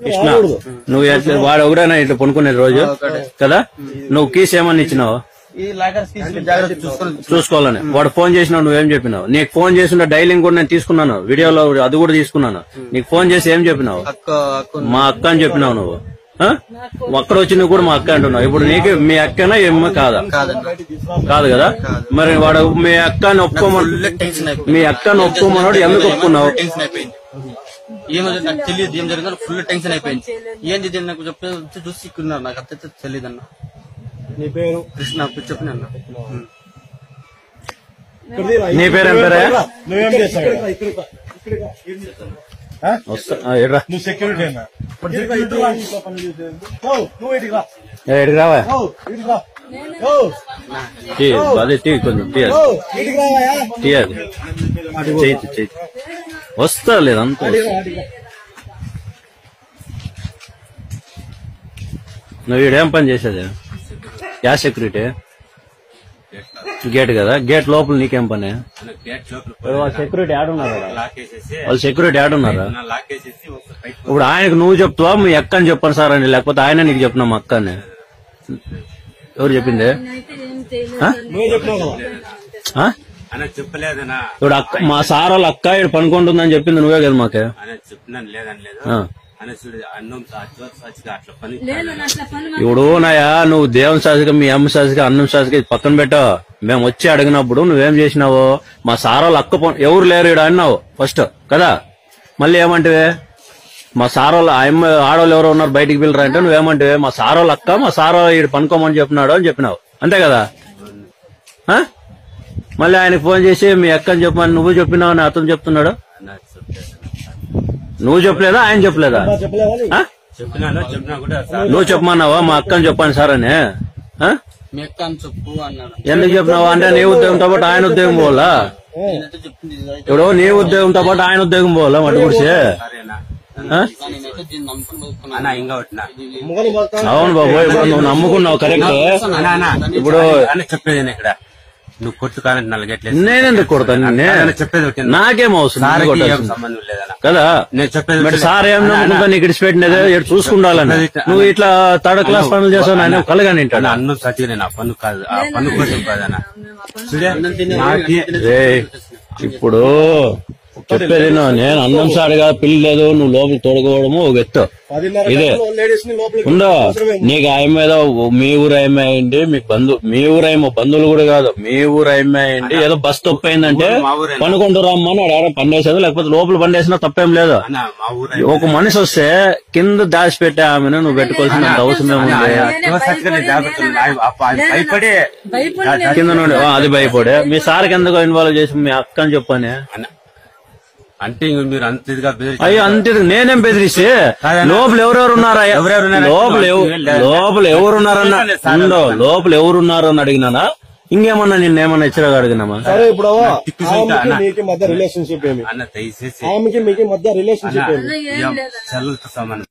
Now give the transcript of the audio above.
కృష్ణ నువ్వు వాడు ఒకడైనా ఇట్లా పనుకునేది రోజు కదా, నువ్వు కీస్ ఏమన్నా ఇచ్చినావు చూసుకోవాలని. వాడు ఫోన్ చేసినావు, నువ్వేం చెప్పినావు? నీకు ఫోన్ చేసిన డైలింగ్ కూడా నేను తీసుకున్నాను, వీడియోలో అది కూడా తీసుకున్నాను. నీకు ఫోన్ చేసి ఏం చెప్పినావు? మా అక్క అని చెప్పినావు. నువ్వు అక్కడ వచ్చి నువ్వు కూడా మా అక్క అంటున్నావు. ఇప్పుడు నీకు మీ అక్కనా ఏమో కాదా? కాదు కదా. మరి వాడు మీ అక్కని మీ అక్కని ఒప్పుకోమన్నాడు, ఎందుకు ఒప్పుకున్నావు? ఏమో నాకు తెలియదు, ఏం జరిగిందో ఫుల్ టెన్షన్ అయిపోయింది. ఏంది నాకు చెప్పి చూసి ఇక్కున్నారు, నాకు అంతే తెలియదు అన్న. నీ పేరు కృష్ణ చెప్పిన అన్న. నీ పేరేం పేరే? నువ్వేం చేస్తావు? నువ్వు సెక్యూరిటీ అన్నా? ఎడికి రావా? అదే టీ కొంచెం తీయాలి. చేయి వస్తా లేదంతా. నువ్వు ఈడేం పని చేసేది? Yeah security? గేట్ కదా, గేట్ లోపల నీకేం పని? సెక్యూరిటీ ఆడున్నారా? వాళ్ళు సెక్యూరిటీ ఆడున్నారా? ఇప్పుడు ఆయనకు నువ్వు చెప్తావా మీ అక్క అని చెప్పాను సార్ అని, లేకపోతే ఆయన నీకు చెప్పినా మా అక్క అని? ఎవరు చెప్పింది? ఇప్పుడు అక్క మా సార్ వాళ్ళ అక్క ఇక్కడ పనుకుంటుందని చెప్పింది నువ్వే కదా మాకే? ఇప్పుడు నాయా నువ్వు దేవుని సాసిగా మీ అమ్మ సాసిగా అన్నం సాసిగా పక్కన పెట్టావు. మేము వచ్చి అడిగినప్పుడు నువ్వేం చేసినావు? మా సార్ వాళ్ళ అక్క ఎవరు లేరు ఇక్కడ అన్నావు ఫస్ట్ కదా. మళ్ళీ ఏమంటివే? మా సార్ వాళ్ళ ఆడవాళ్ళు ఎవరో ఉన్నారు బయటికి పిల్లరా అంటే నువ్వేమంటివే? మా సార్ వాళ్ళ అక్క మా సార్ ఇక్కడ పనుకోమని చెప్పినాడు అని చెప్పినావు, అంతే కదా. మళ్ళీ ఆయనకు ఫోన్ చేసి మీ అక్క అని చెప్పమని నువ్వు చెప్పినావు అని అతను చెప్తున్నాడు. నువ్వు చెప్పలేదా ఆయన చెప్పలేదా? నువ్వు చెప్పమన్నావా మా అక్క అని చెప్పాను సార్ అని? ఎందుకు చెప్పినావా అంటే నీ ఉద్యోగంతో పాటు ఆయన ఉద్యోగం పోవాలా? ఇప్పుడు నీ ఉద్యోగంతో పాటు ఆయన ఉద్యోగం పోవాలా? మట్టి గుడిసే అవును బాబు. ఇప్పుడు నువ్వు నమ్ముకున్నావు కరెక్ట్. ఇప్పుడు చెప్పేది ఇక్కడ నువ్వు కొట్టు కాలంటే నల్లగట్లేదు. నేనెందుకు కొడతాను? చెప్పేది నాకేం అవసరం కదా. నేను చెప్పేది సార్ ఏం నమ్ముకుంటా నీకు ఇడిచిపెట్టినదే చూసుకుండాలని. నువ్వు ఇట్లా థర్డ్ క్లాస్ పనులు చేస్తావు ఆయన కలగాని అన్నం సచివ నా పన్ను కాదు, ఆ పన్ను కోసం కాదన్నా. ఇప్పుడు చెప్పేది నేను అన్నం సారిగా పిల్లలేదు, నువ్వు లోపల తోడుకోవడము ఒక ఎత్తు. ఇదే ఉందో నీకు ఆయమ్మ ఏదో మీ ఊరు ఆయమ్మ అయింది, మీకు మీ ఊరు ఆయమ్మ బంధువులు కూడా కాదు, మీ ఊరు ఆయమ్మ అయింది. ఏదో బస్ తప్పు అయిందంటే పనుకుంటూ రమ్మని ఆడ పండేసేది, లేకపోతే లోపల పండేసినా తప్పేం లేదు. ఒక మనిషి వస్తే కింద దాచిపెట్టే ఆమెను నువ్వు పెట్టుకోవాల్సిన అవసరం ఏముంది? కింద నుండి అది భయపడే మీ సార్కి ఎందుకు ఇన్వాల్వ్ చేసి మీ అక్క అని చెప్పని అంటే మీరు అంత ఇదిగా అయ్యో అంతే. నేనేం బెదిరిస్తే లోపల ఎవరెవరు ఉన్నారా? లోపల ఎవరున్నారన్నా లోపల ఎవరున్నారని అడిగినానా? ఇంకేమన్నా నిన్నేమన్నా ఇచ్చిరాగా అడిగినామా? సరే ఇప్పుడు మధ్య రిలేషన్షిప్ ఏమి? అన్న దయచేసి ఆమెకి మీకు మధ్య రిలేషన్షిప్ ఏమి? చల్లుతో సమానం.